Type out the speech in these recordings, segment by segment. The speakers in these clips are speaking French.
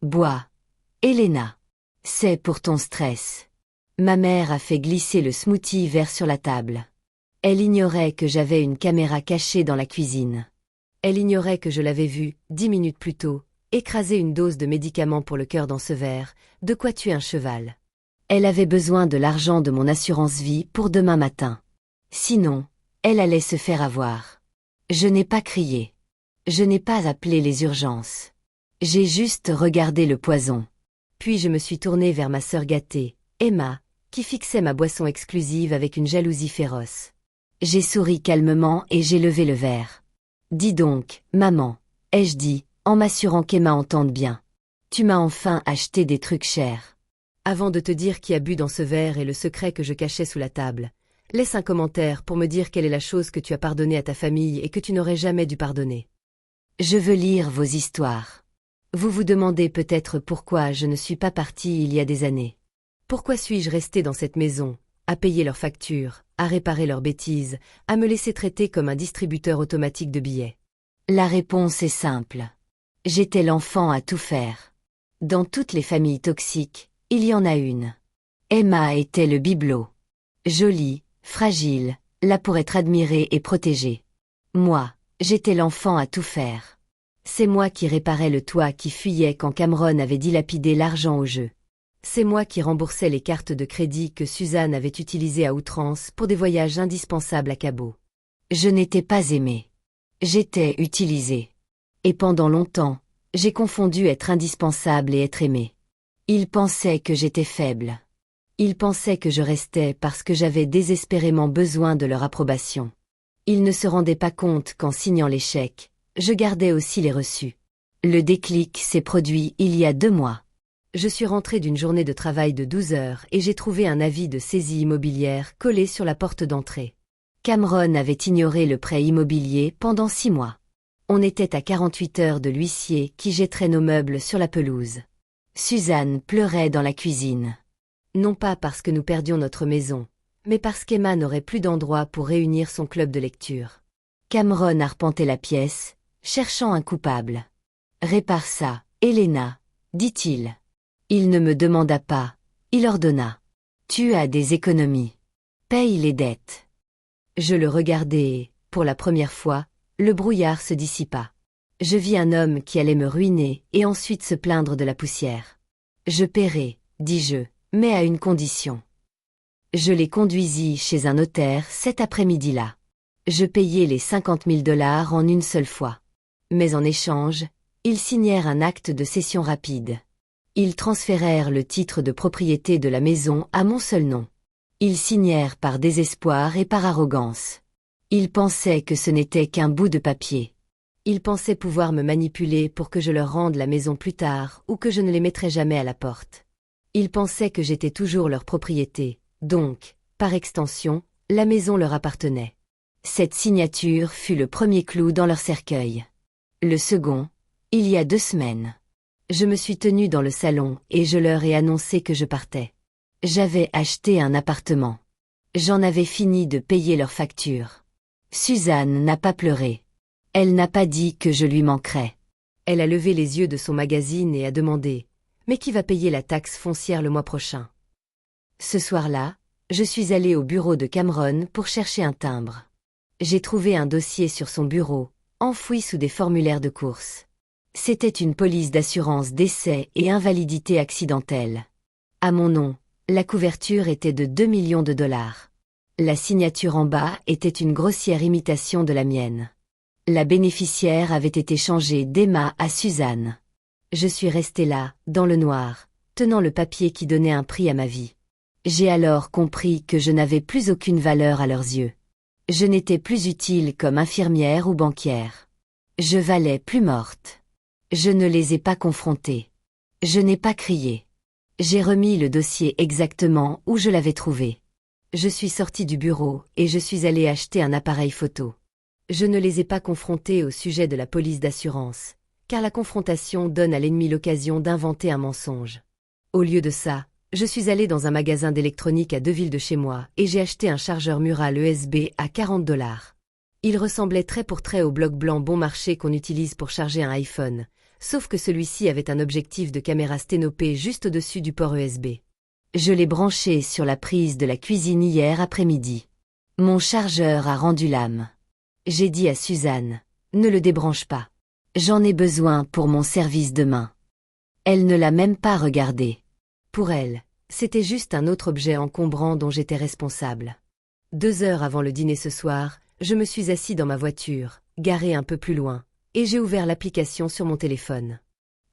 Bois. Elena. C'est pour ton stress. Ma mère a fait glisser le smoothie vert sur la table. Elle ignorait que j'avais une caméra cachée dans la cuisine. Elle ignorait que je l'avais vue, 10 minutes plus tôt, écraser une dose de médicaments pour le cœur dans ce verre, de quoi tuer un cheval. Elle avait besoin de l'argent de mon assurance vie pour demain matin. Sinon, elle allait se faire avoir. Je n'ai pas crié. Je n'ai pas appelé les urgences. J'ai juste regardé le poison. Puis je me suis tournée vers ma sœur gâtée, Emma, qui fixait ma boisson exclusive avec une jalousie féroce. J'ai souri calmement et j'ai levé le verre. Dis donc, maman, ai-je dit, en m'assurant qu'Emma entende bien. Tu m'as enfin acheté des trucs chers. Avant de te dire qui a bu dans ce verre et le secret que je cachais sous la table, laisse un commentaire pour me dire quelle est la chose que tu as pardonnée à ta famille et que tu n'aurais jamais dû pardonner. Je veux lire vos histoires. Vous vous demandez peut-être pourquoi je ne suis pas partie il y a des années. Pourquoi suis-je restée dans cette maison, à payer leurs factures, à réparer leurs bêtises, à me laisser traiter comme un distributeur automatique de billets? La réponse est simple. J'étais l'enfant à tout faire. Dans toutes les familles toxiques, il y en a une. Emma était le bibelot. Jolie, fragile, là pour être admirée et protégée. Moi, j'étais l'enfant à tout faire. C'est moi qui réparais le toit qui fuyait quand Cameron avait dilapidé l'argent au jeu. C'est moi qui remboursais les cartes de crédit que Suzanne avait utilisées à outrance pour des voyages indispensables à Cabo. Je n'étais pas aimée. J'étais utilisée. Et pendant longtemps, j'ai confondu être indispensable et être aimée. Ils pensaient que j'étais faible. Ils pensaient que je restais parce que j'avais désespérément besoin de leur approbation. Ils ne se rendaient pas compte qu'en signant les chèques, je gardais aussi les reçus. Le déclic s'est produit il y a 2 mois. Je suis rentrée d'une journée de travail de 12 heures et j'ai trouvé un avis de saisie immobilière collé sur la porte d'entrée. Cameron avait ignoré le prêt immobilier pendant 6 mois. On était à 48 heures de l'huissier qui jetterait nos meubles sur la pelouse. Suzanne pleurait dans la cuisine. Non pas parce que nous perdions notre maison, mais parce qu'Emma n'aurait plus d'endroit pour réunir son club de lecture. Cameron arpentait la pièce, cherchant un coupable. « Répare ça, Elena, dit-il. » Il ne me demanda pas, il ordonna. « Tu as des économies. Paye les dettes. » Je le regardai et, pour la première fois, le brouillard se dissipa. Je vis un homme qui allait me ruiner et ensuite se plaindre de la poussière. « Je paierai, dis-je, mais à une condition. » Je les conduisis chez un notaire cet après-midi-là. Je payai les 50 000 $ en une seule fois. Mais en échange, ils signèrent un acte de cession rapide. Ils transférèrent le titre de propriété de la maison à mon seul nom. Ils signèrent par désespoir et par arrogance. Ils pensaient que ce n'était qu'un bout de papier. Ils pensaient pouvoir me manipuler pour que je leur rende la maison plus tard ou que je ne les mettrais jamais à la porte. Ils pensaient que j'étais toujours leur propriété, donc, par extension, la maison leur appartenait. Cette signature fut le premier clou dans leur cercueil. Le second, il y a 2 semaines. Je me suis tenue dans le salon et je leur ai annoncé que je partais. J'avais acheté un appartement. J'en avais fini de payer leurs factures. Suzanne n'a pas pleuré. Elle n'a pas dit que je lui manquerais. Elle a levé les yeux de son magazine et a demandé « Mais qui va payer la taxe foncière le mois prochain ?» Ce soir-là, je suis allée au bureau de Cameron pour chercher un timbre. J'ai trouvé un dossier sur son bureau, enfoui sous des formulaires de course. C'était une police d'assurance décès et invalidité accidentelle. À mon nom, la couverture était de 2 millions de $. La signature en bas était une grossière imitation de la mienne. La bénéficiaire avait été changée d'Emma à Suzanne. Je suis restée là, dans le noir, tenant le papier qui donnait un prix à ma vie. J'ai alors compris que je n'avais plus aucune valeur à leurs yeux. Je n'étais plus utile comme infirmière ou banquière. Je valais plus morte. Je ne les ai pas confrontés. Je n'ai pas crié. J'ai remis le dossier exactement où je l'avais trouvé. Je suis sortie du bureau et je suis allée acheter un appareil photo. Je ne les ai pas confrontés au sujet de la police d'assurance, car la confrontation donne à l'ennemi l'occasion d'inventer un mensonge. Au lieu de ça, je suis allée dans un magasin d'électronique à 2 villes de chez moi et j'ai acheté un chargeur mural USB à 40 $. Il ressemblait trait pour trait au bloc blanc bon marché qu'on utilise pour charger un iPhone, sauf que celui-ci avait un objectif de caméra sténopé juste au-dessus du port USB. Je l'ai branché sur la prise de la cuisine hier après-midi. Mon chargeur a rendu l'âme. J'ai dit à Suzanne, ne le débranche pas. J'en ai besoin pour mon service demain. Elle ne l'a même pas regardé. Pour elle, c'était juste un autre objet encombrant dont j'étais responsable. 2 heures avant le dîner ce soir, je me suis assis dans ma voiture, garée un peu plus loin, et j'ai ouvert l'application sur mon téléphone.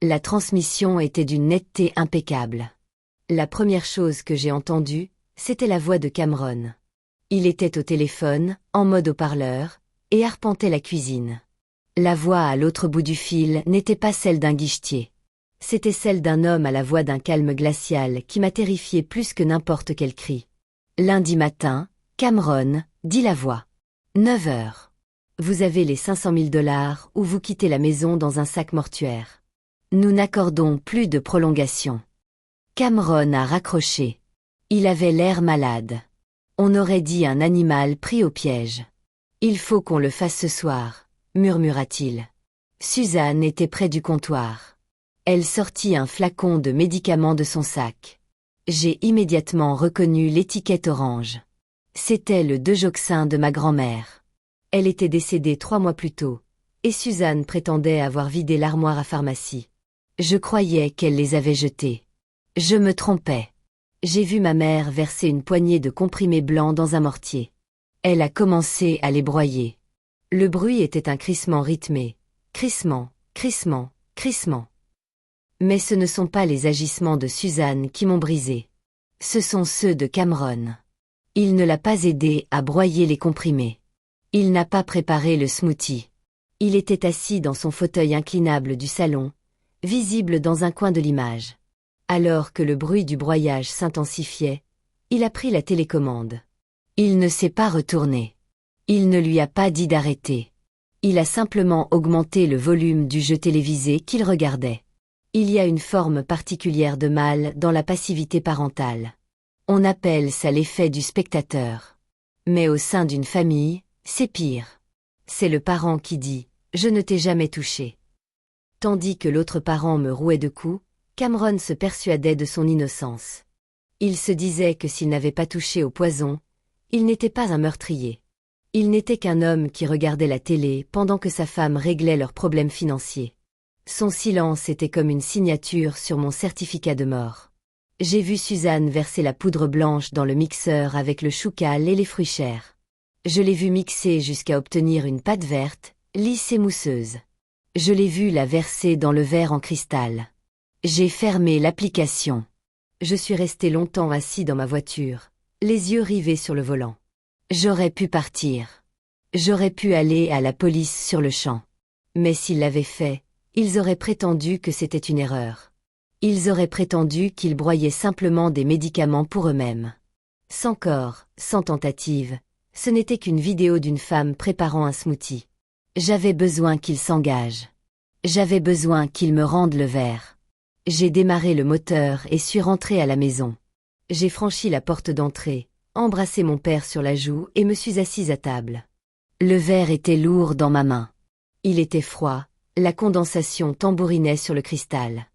La transmission était d'une netteté impeccable. La première chose que j'ai entendue, c'était la voix de Cameron. Il était au téléphone, en mode haut-parleur, et arpentait la cuisine. La voix à l'autre bout du fil n'était pas celle d'un guichetier. C'était celle d'un homme à la voix d'un calme glacial qui m'a terrifié plus que n'importe quel cri. Lundi matin, Cameron, dit la voix. 9 heures. Vous avez les 500 000 $ ou vous quittez la maison dans un sac mortuaire. Nous n'accordons plus de prolongation. Cameron a raccroché. Il avait l'air malade. On aurait dit un animal pris au piège. Il faut qu'on le fasse ce soir, murmura-t-il. Suzanne était près du comptoir. Elle sortit un flacon de médicaments de son sac. J'ai immédiatement reconnu l'étiquette orange. C'était le Dejoxin de ma grand-mère. Elle était décédée 3 mois plus tôt, et Suzanne prétendait avoir vidé l'armoire à pharmacie. Je croyais qu'elle les avait jetés. Je me trompais. J'ai vu ma mère verser une poignée de comprimés blancs dans un mortier. Elle a commencé à les broyer. Le bruit était un crissement rythmé. Crissement, crissement, crissement. Mais ce ne sont pas les agissements de Suzanne qui m'ont brisé. Ce sont ceux de Cameron. Il ne l'a pas aidé à broyer les comprimés. Il n'a pas préparé le smoothie. Il était assis dans son fauteuil inclinable du salon, visible dans un coin de l'image. Alors que le bruit du broyage s'intensifiait, il a pris la télécommande. Il ne s'est pas retourné. Il ne lui a pas dit d'arrêter. Il a simplement augmenté le volume du jeu télévisé qu'il regardait. Il y a une forme particulière de mal dans la passivité parentale. On appelle ça l'effet du spectateur. Mais au sein d'une famille, c'est pire. C'est le parent qui dit « Je ne t'ai jamais touché ». Tandis que l'autre parent me rouait de coups, Cameron se persuadait de son innocence. Il se disait que s'il n'avait pas touché au poison, il n'était pas un meurtrier. Il n'était qu'un homme qui regardait la télé pendant que sa femme réglait leurs problèmes financiers. Son silence était comme une signature sur mon certificat de mort. J'ai vu Suzanne verser la poudre blanche dans le mixeur avec le choucal et les fruits chers. Je l'ai vu mixer jusqu'à obtenir une pâte verte, lisse et mousseuse. Je l'ai vu la verser dans le verre en cristal. J'ai fermé l'application. Je suis resté longtemps assis dans ma voiture, les yeux rivés sur le volant. J'aurais pu partir. J'aurais pu aller à la police sur le champ. Mais s'ils l'avaient fait, ils auraient prétendu que c'était une erreur. Ils auraient prétendu qu'ils broyaient simplement des médicaments pour eux-mêmes. Sans corps, sans tentative, ce n'était qu'une vidéo d'une femme préparant un smoothie. J'avais besoin qu'ils s'engagent. J'avais besoin qu'ils me rendent le verre. J'ai démarré le moteur et suis rentré à la maison. J'ai franchi la porte d'entrée, embrassé mon père sur la joue et me suis assise à table. Le verre était lourd dans ma main. Il était froid, la condensation tambourinait sur le cristal.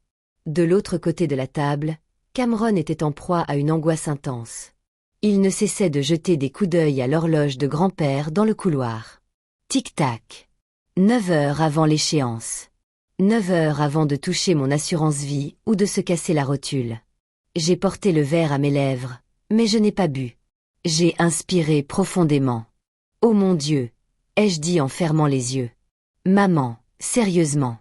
De l'autre côté de la table, Cameron était en proie à une angoisse intense. Il ne cessait de jeter des coups d'œil à l'horloge de grand-père dans le couloir. Tic-tac. 9 heures avant l'échéance. 9 heures avant de toucher mon assurance-vie ou de se casser la rotule. J'ai porté le verre à mes lèvres, mais je n'ai pas bu. J'ai inspiré profondément. Oh mon Dieu, ai-je dit en fermant les yeux. Maman, sérieusement.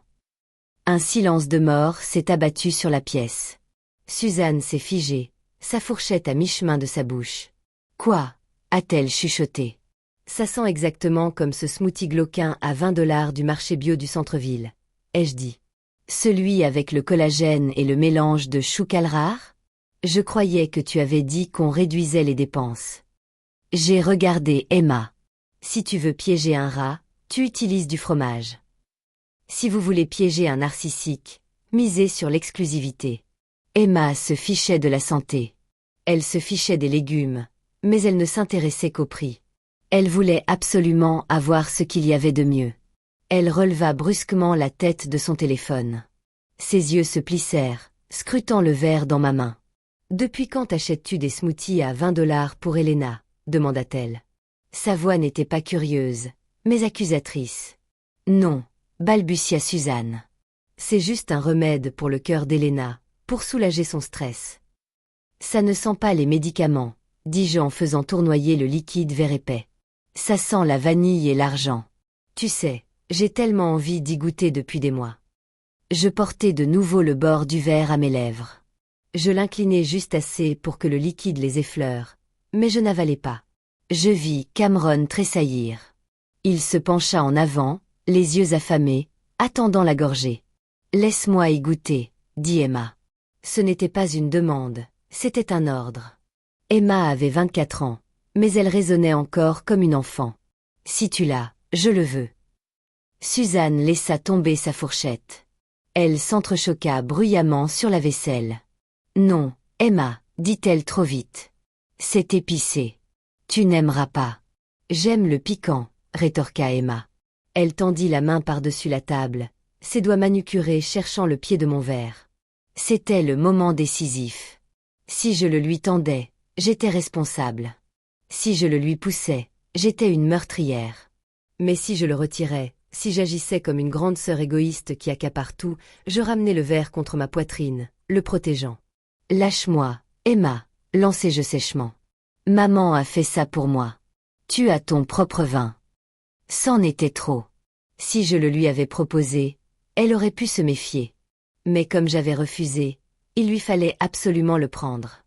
Un silence de mort s'est abattu sur la pièce. Suzanne s'est figée, sa fourchette à mi-chemin de sa bouche. Quoi? A-t-elle chuchoté. Ça sent exactement comme ce smoothie Glouquin à 20 $ du marché bio du centre-ville, ai-je dit. Celui avec le collagène et le mélange de chou calrare? Je croyais que tu avais dit qu'on réduisait les dépenses. J'ai regardé Emma. Si tu veux piéger un rat, tu utilises du fromage. Si vous voulez piéger un narcissique, misez sur l'exclusivité. Emma se fichait de la santé. Elle se fichait des légumes, mais elle ne s'intéressait qu'au prix. Elle voulait absolument avoir ce qu'il y avait de mieux. Elle releva brusquement la tête de son téléphone. Ses yeux se plissèrent, scrutant le verre dans ma main. « Depuis quand achètes-tu des smoothies à 20 $ pour Elena ?» demanda-t-elle. Sa voix n'était pas curieuse, mais accusatrice. « Non, » balbutia Suzanne. « C'est juste un remède pour le cœur d'Elena, pour soulager son stress. »« Ça ne sent pas les médicaments, » dis-je en faisant tournoyer le liquide vert épais. « Ça sent la vanille et l'argent. Tu sais, j'ai tellement envie d'y goûter depuis des mois. » Je portai de nouveau le bord du verre à mes lèvres. Je l'inclinai juste assez pour que le liquide les effleure, mais je n'avalai pas. Je vis Cameron tressaillir. Il se pencha en avant, les yeux affamés, attendant la gorgée. « Laisse-moi y goûter, » dit Emma. Ce n'était pas une demande, c'était un ordre. Emma avait 24 ans, mais elle raisonnait encore comme une enfant. « Si tu l'as, je le veux. » Suzanne laissa tomber sa fourchette. Elle s'entrechoqua bruyamment sur la vaisselle. « Non, Emma, dit-elle trop vite. C'est épicé. Tu n'aimeras pas. »« J'aime le piquant, » rétorqua Emma. Elle tendit la main par-dessus la table, ses doigts manucurés cherchant le pied de mon verre. C'était le moment décisif. Si je le lui tendais, j'étais responsable. Si je le lui poussais, j'étais une meurtrière. Mais si je le retirais, si j'agissais comme une grande sœur égoïste qui accapare tout, je ramenais le verre contre ma poitrine, le protégeant. « Lâche-moi, Emma, » lançai-je sèchement. « Maman a fait ça pour moi. Tu as ton propre vin. » C'en était trop. Si je le lui avais proposé, elle aurait pu se méfier. Mais comme j'avais refusé, il lui fallait absolument le prendre.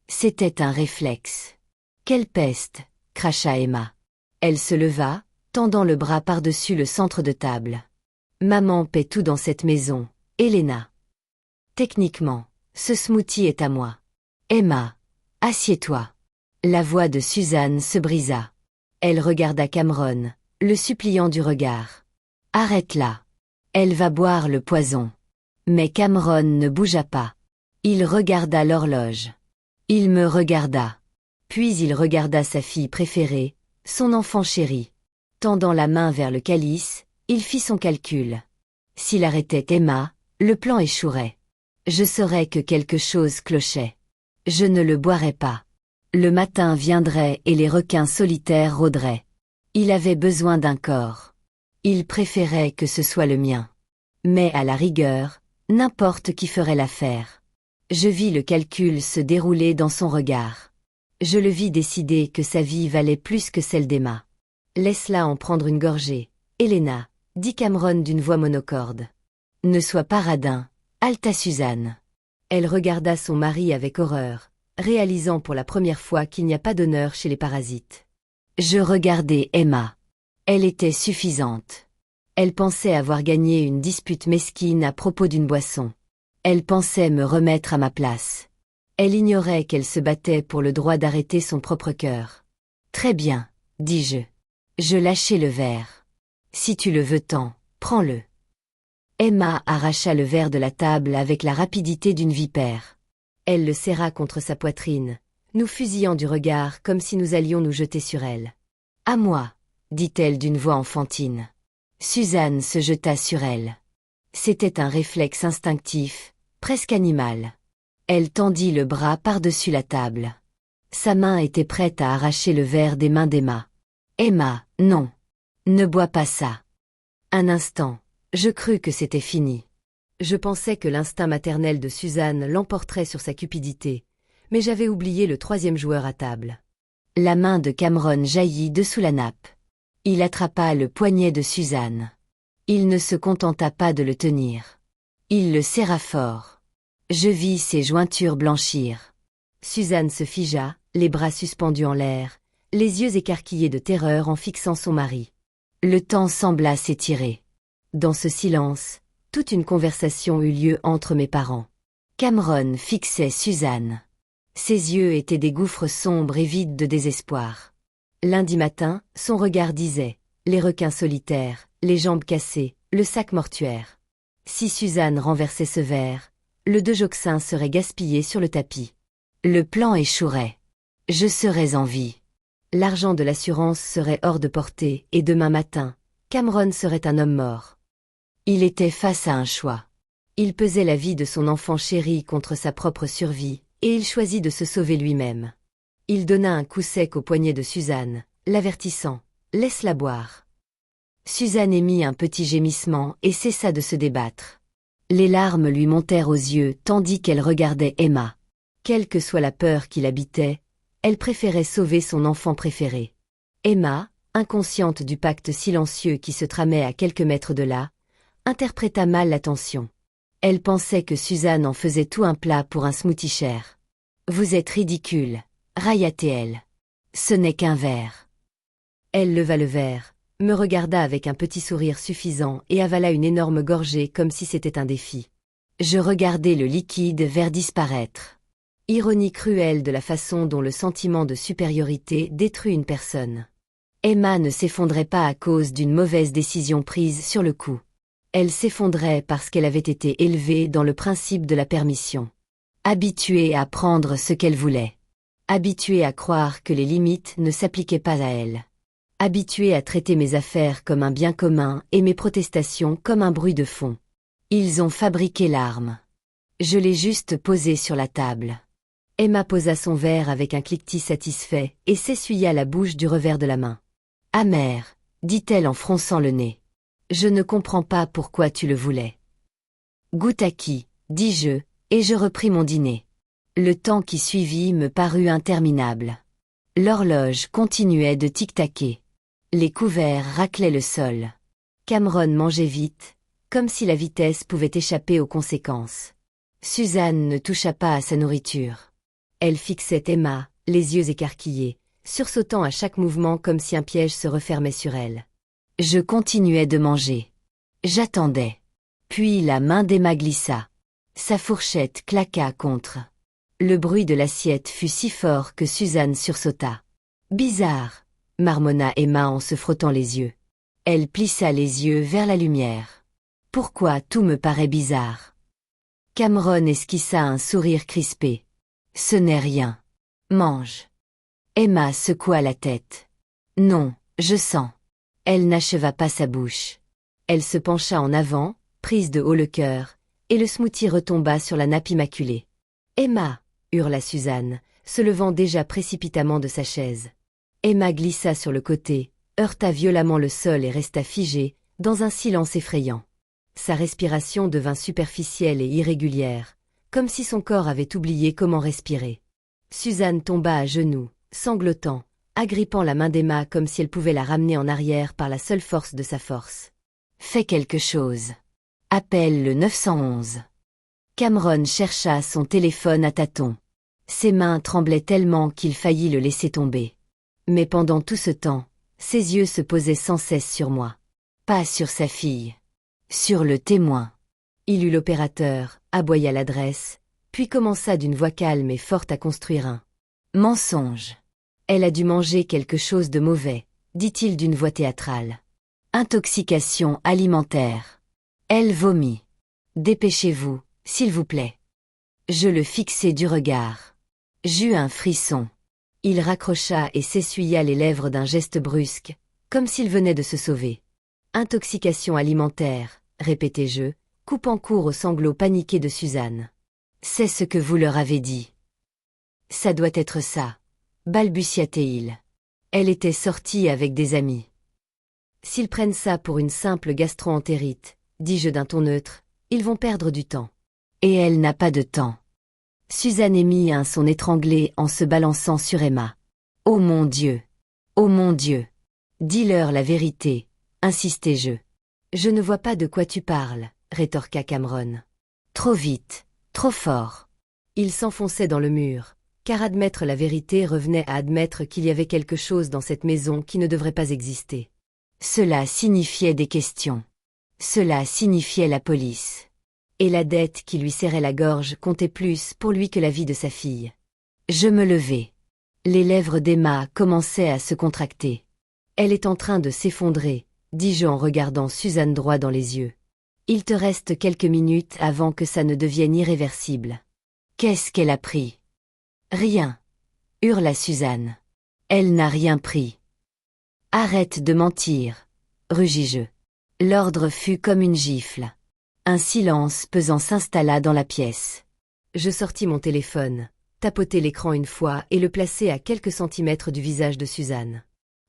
C'était un réflexe. « Quelle peste !» cracha Emma. Elle se leva, tendant le bras par-dessus le centre de table. « Maman paie tout dans cette maison, Elena. Techniquement, ce smoothie est à moi. Emma, assieds-toi. » La voix de Suzanne se brisa. Elle regarda Cameron, le suppliant du regard. « Arrête-la. Elle va boire le poison. » Mais Cameron ne bougea pas. Il regarda l'horloge. Il me regarda. Puis il regarda sa fille préférée, son enfant chéri. Tendant la main vers le calice, il fit son calcul. S'il arrêtait Emma, le plan échouerait. Je saurais que quelque chose clochait. Je ne le boirais pas. Le matin viendrait et les requins solitaires rôderaient. Il avait besoin d'un corps. Il préférait que ce soit le mien. Mais à la rigueur, n'importe qui ferait l'affaire. Je vis le calcul se dérouler dans son regard. Je le vis décider que sa vie valait plus que celle d'Emma. « Laisse-la en prendre une gorgée, Elena, » dit Cameron d'une voix monocorde. « Ne sois pas radin, » haleta Suzanne. Elle regarda son mari avec horreur, réalisant pour la première fois qu'il n'y a pas d'honneur chez les parasites. Je regardai Emma. Elle était suffisante. Elle pensait avoir gagné une dispute mesquine à propos d'une boisson. Elle pensait me remettre à ma place. Elle ignorait qu'elle se battait pour le droit d'arrêter son propre cœur. « Très bien, » dis-je. Je lâchai le verre. « Si tu le veux tant, prends-le. » Emma arracha le verre de la table avec la rapidité d'une vipère. Elle le serra contre sa poitrine, nous fusillant du regard comme si nous allions nous jeter sur elle. « À moi, » dit-elle d'une voix enfantine. Suzanne se jeta sur elle. C'était un réflexe instinctif, presque animal. Elle tendit le bras par-dessus la table. Sa main était prête à arracher le verre des mains d'Emma. « Emma, non. Ne bois pas ça. » Un instant, je crus que c'était fini. Je pensais que l'instinct maternel de Suzanne l'emporterait sur sa cupidité, mais j'avais oublié le troisième joueur à table. La main de Cameron jaillit dessous la nappe. Il attrapa le poignet de Suzanne. Il ne se contenta pas de le tenir. Il le serra fort. Je vis ses jointures blanchir. Suzanne se figea, les bras suspendus en l'air, les yeux écarquillés de terreur en fixant son mari. Le temps sembla s'étirer. Dans ce silence, toute une conversation eut lieu entre mes parents. Cameron fixait Suzanne. Ses yeux étaient des gouffres sombres et vides de désespoir. Lundi matin, son regard disait « les requins solitaires, les jambes cassées, le sac mortuaire ». Si Suzanne renversait ce verre, le Dejoxin serait gaspillé sur le tapis. Le plan échouerait. Je serais en vie. L'argent de l'assurance serait hors de portée et demain matin, Cameron serait un homme mort. Il était face à un choix. Il pesait la vie de son enfant chéri contre sa propre survie, et il choisit de se sauver lui-même. Il donna un coup sec au poignet de Suzanne, l'avertissant « Laisse-la boire ». Suzanne émit un petit gémissement et cessa de se débattre. Les larmes lui montèrent aux yeux tandis qu'elle regardait Emma. Quelle que soit la peur qui l'habitait, elle préférait sauver son enfant préféré. Emma, inconsciente du pacte silencieux qui se tramait à quelques mètres de là, interpréta mal la tension. Elle pensait que Suzanne en faisait tout un plat pour un smoothie cher. « Vous êtes ridicule », railla-t-elle. « Ce n'est qu'un verre. » Elle leva le verre, me regarda avec un petit sourire suffisant et avala une énorme gorgée comme si c'était un défi. Je regardai le liquide vers disparaître. Ironie cruelle de la façon dont le sentiment de supériorité détruit une personne. Emma ne s'effondrait pas à cause d'une mauvaise décision prise sur le coup. Elle s'effondrait parce qu'elle avait été élevée dans le principe de la permission. Habituée à prendre ce qu'elle voulait. Habituée à croire que les limites ne s'appliquaient pas à elle. Habituée à traiter mes affaires comme un bien commun et mes protestations comme un bruit de fond. Ils ont fabriqué l'arme. Je l'ai juste posée sur la table. Emma posa son verre avec un cliquetis satisfait et s'essuya la bouche du revers de la main. « Amère, dit-elle en fronçant le nez. Je ne comprends pas pourquoi tu le voulais. » « Goûte à qui, dis-je, et je repris mon dîner. Le temps qui suivit me parut interminable. L'horloge continuait de tic-taquer. Les couverts raclaient le sol. Cameron mangeait vite, comme si la vitesse pouvait échapper aux conséquences. Suzanne ne toucha pas à sa nourriture. Elle fixait Emma, les yeux écarquillés, sursautant à chaque mouvement comme si un piège se refermait sur elle. Je continuais de manger. J'attendais. Puis la main d'Emma glissa. Sa fourchette claqua contre. Le bruit de l'assiette fut si fort que Suzanne sursauta. « Bizarre !» marmonna Emma en se frottant les yeux. Elle plissa les yeux vers la lumière. « Pourquoi tout me paraît bizarre ?» Cameron esquissa un sourire crispé. « Ce n'est rien. Mange. » Emma secoua la tête. « Non, je sens. » Elle n'acheva pas sa bouche. Elle se pencha en avant, prise de haut le cœur, et le smoothie retomba sur la nappe immaculée. « Emma !» hurla Suzanne, se levant déjà précipitamment de sa chaise. Emma glissa sur le côté, heurta violemment le sol et resta figée, dans un silence effrayant. Sa respiration devint superficielle et irrégulière, comme si son corps avait oublié comment respirer. Suzanne tomba à genoux, sanglotant, agrippant la main d'Emma comme si elle pouvait la ramener en arrière par la seule force de sa force. « Fais quelque chose. Appelle le 911. » Cameron chercha son téléphone à tâtons. Ses mains tremblaient tellement qu'il faillit le laisser tomber. Mais pendant tout ce temps, ses yeux se posaient sans cesse sur moi. Pas sur sa fille. Sur le témoin. Il eut l'opérateur, aboya l'adresse, puis commença d'une voix calme et forte à construire un mensonge. Elle a dû manger quelque chose de mauvais, dit-il d'une voix théâtrale. Intoxication alimentaire. Elle vomit. Dépêchez-vous, s'il vous plaît. Je le fixai du regard. J'eus un frisson. Il raccrocha et s'essuya les lèvres d'un geste brusque, comme s'il venait de se sauver. Intoxication alimentaire, répétai-je, coupant court aux sanglots paniqués de Suzanne. C'est ce que vous leur avez dit. Ça doit être ça, balbutia-t-il. Elle était sortie avec des amis. S'ils prennent ça pour une simple gastro-entérite, dis-je d'un ton neutre, ils vont perdre du temps. Et elle n'a pas de temps. Suzanne émit un son étranglé en se balançant sur Emma. Oh mon Dieu! Oh mon Dieu! Dis-leur la vérité, insistai-je. Je ne vois pas de quoi tu parles, rétorqua Cameron. Trop vite, trop fort. Il s'enfonçait dans le mur, car admettre la vérité revenait à admettre qu'il y avait quelque chose dans cette maison qui ne devrait pas exister. Cela signifiait des questions. Cela signifiait la police. Et la dette qui lui serrait la gorge comptait plus pour lui que la vie de sa fille. Je me levai. Les lèvres d'Emma commençaient à se contracter. Elle est en train de s'effondrer, dis-je en regardant Suzanne droit dans les yeux. Il te reste quelques minutes avant que ça ne devienne irréversible. Qu'est-ce qu'elle a pris? Rien, hurla Suzanne. Elle n'a rien pris. Arrête de mentir. rugis-je. L'ordre fut comme une gifle. Un silence pesant s'installa dans la pièce. Je sortis mon téléphone, tapotai l'écran une fois et le plaçai à quelques centimètres du visage de Suzanne.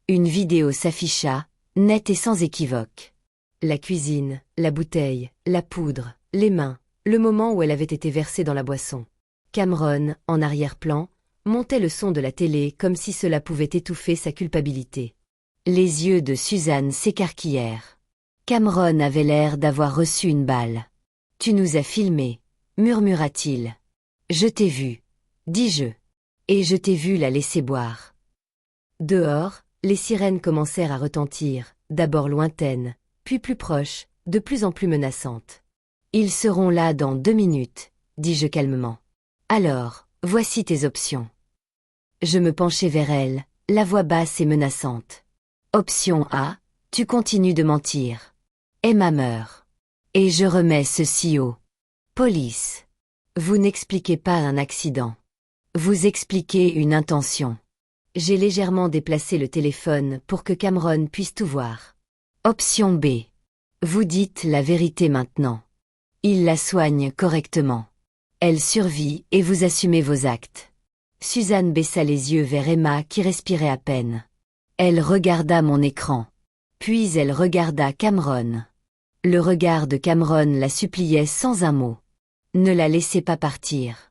Une vidéo s'afficha, nette et sans équivoque. La cuisine, la bouteille, la poudre, les mains, le moment où elle avait été versée dans la boisson. Cameron, en arrière-plan, montait le son de la télé comme si cela pouvait étouffer sa culpabilité. Les yeux de Suzanne s'écarquillèrent. Cameron avait l'air d'avoir reçu une balle. « Tu nous as filmés » murmura-t-il. « Je t'ai vu, » dis-je. Et je t'ai vu la laisser boire. Dehors, les sirènes commencèrent à retentir, d'abord lointaines, puis plus proches, de plus en plus menaçantes. « Ils seront là dans 2 minutes, » dis-je calmement. « Alors, voici tes options. » Je me penchai vers elle, la voix basse et menaçante. « Option A, tu continues de mentir. Emma meurt. Et je remets ceci au police. Vous n'expliquez pas un accident. Vous expliquez une intention. » J'ai légèrement déplacé le téléphone pour que Cameron puisse tout voir. Option B. Vous dites la vérité maintenant. Il la soigne correctement. Elle survit et vous assumez vos actes. Suzanne baissa les yeux vers Emma qui respirait à peine. Elle regarda mon écran. Puis elle regarda Cameron. Le regard de Cameron la suppliait sans un mot. Ne la laissez pas partir.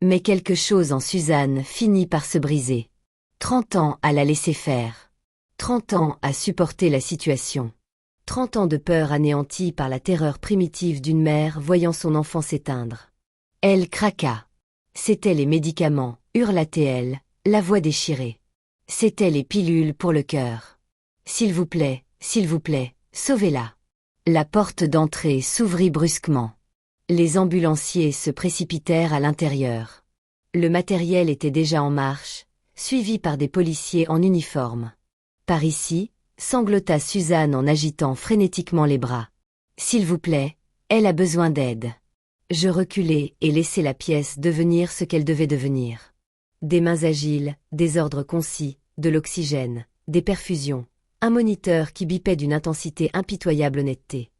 Mais quelque chose en Suzanne finit par se briser. 30 ans à la laisser faire. 30 ans à supporter la situation. 30 ans de peur anéantie par la terreur primitive d'une mère voyant son enfant s'éteindre. Elle craqua. C'étaient les médicaments, hurla-t-elle, la voix déchirée. C'étaient les pilules pour le cœur. S'il vous plaît, sauvez-la. La porte d'entrée s'ouvrit brusquement. Les ambulanciers se précipitèrent à l'intérieur. Le matériel était déjà en marche, suivi par des policiers en uniforme. Par ici, sanglota Suzanne en agitant frénétiquement les bras. S'il vous plaît, elle a besoin d'aide. Je reculai et laissai la pièce devenir ce qu'elle devait devenir. Des mains agiles, des ordres concis, de l'oxygène, des perfusions, un moniteur qui bipait d'une intensité impitoyable honnêteté.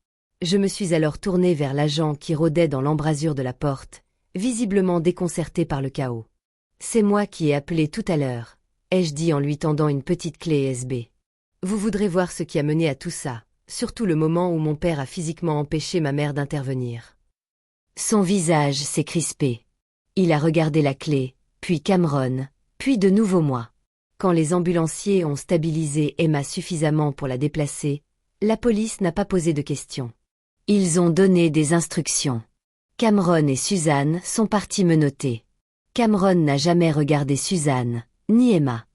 Je me suis alors tourné vers l'agent qui rôdait dans l'embrasure de la porte, visiblement déconcerté par le chaos. « C'est moi qui ai appelé tout à l'heure », ai-je dit en lui tendant une petite clé USB. « Vous voudrez voir ce qui a mené à tout ça, surtout le moment où mon père a physiquement empêché ma mère d'intervenir. » Son visage s'est crispé. Il a regardé la clé, puis Cameron, puis de nouveau moi. Quand les ambulanciers ont stabilisé Emma suffisamment pour la déplacer, la police n'a pas posé de questions. Ils ont donné des instructions. Cameron et Suzanne sont partis menotter. Cameron n'a jamais regardé Suzanne, ni Emma.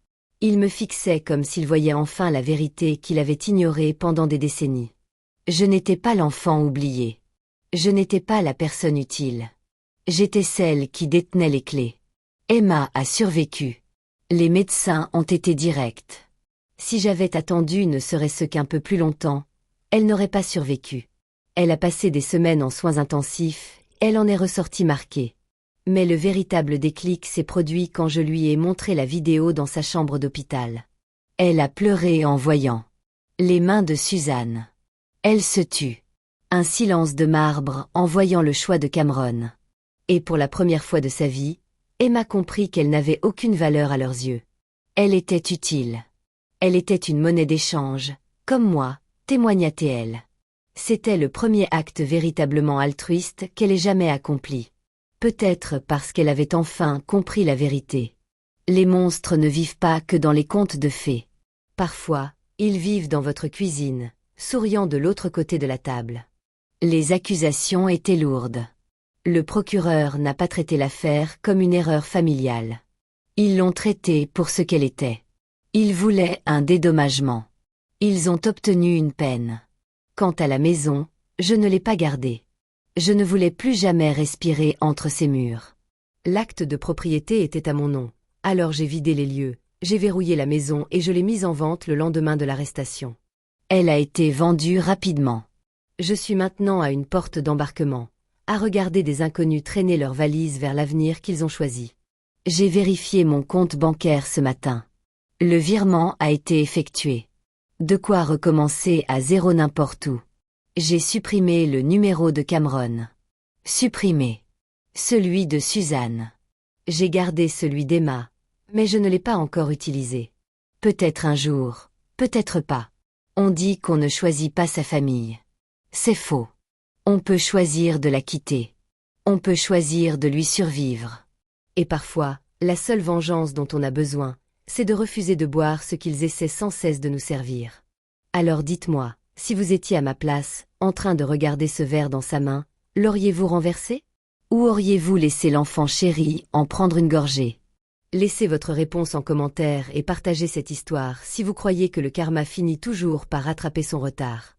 Il me fixait comme s'il voyait enfin la vérité qu'il avait ignorée pendant des décennies. Je n'étais pas l'enfant oublié. Je n'étais pas la personne utile. J'étais celle qui détenait les clés. Emma a survécu. Les médecins ont été directs. Si j'avais attendu ne serait-ce qu'un peu plus longtemps, elle n'aurait pas survécu. Elle a passé des semaines en soins intensifs, elle en est ressortie marquée. Mais le véritable déclic s'est produit quand je lui ai montré la vidéo dans sa chambre d'hôpital. Elle a pleuré en voyant les mains de Suzanne. Elle se tut. Un silence de marbre en voyant le choix de Cameron. Et pour la première fois de sa vie, Emma comprit qu'elle n'avait aucune valeur à leurs yeux. Elle était utile. Elle était une monnaie d'échange, comme moi, témoigna-t-elle. C'était le premier acte véritablement altruiste qu'elle ait jamais accompli. Peut-être parce qu'elle avait enfin compris la vérité. Les monstres ne vivent pas que dans les contes de fées. Parfois, ils vivent dans votre cuisine, souriant de l'autre côté de la table. Les accusations étaient lourdes. Le procureur n'a pas traité l'affaire comme une erreur familiale. Ils l'ont traitée pour ce qu'elle était. Ils voulaient un dédommagement. Ils ont obtenu une peine. Quant à la maison, je ne l'ai pas gardée. Je ne voulais plus jamais respirer entre ces murs. L'acte de propriété était à mon nom, alors j'ai vidé les lieux, j'ai verrouillé la maison et je l'ai mise en vente le lendemain de l'arrestation. Elle a été vendue rapidement. Je suis maintenant à une porte d'embarquement, à regarder des inconnus traîner leurs valises vers l'avenir qu'ils ont choisi. J'ai vérifié mon compte bancaire ce matin. Le virement a été effectué. De quoi recommencer à zéro n'importe où. J'ai supprimé le numéro de Cameron. Supprimé. Celui de Suzanne. J'ai gardé celui d'Emma, mais je ne l'ai pas encore utilisé. Peut-être un jour, peut-être pas. On dit qu'on ne choisit pas sa famille. C'est faux. On peut choisir de la quitter. On peut choisir de lui survivre. Et parfois, la seule vengeance dont on a besoin, c'est de refuser de boire ce qu'ils essaient sans cesse de nous servir. Alors dites-moi, si vous étiez à ma place, en train de regarder ce verre dans sa main, l'auriez-vous renversé? Ou auriez-vous laissé l'enfant chéri en prendre une gorgée? Laissez votre réponse en commentaire et partagez cette histoire si vous croyez que le karma finit toujours par rattraper son retard.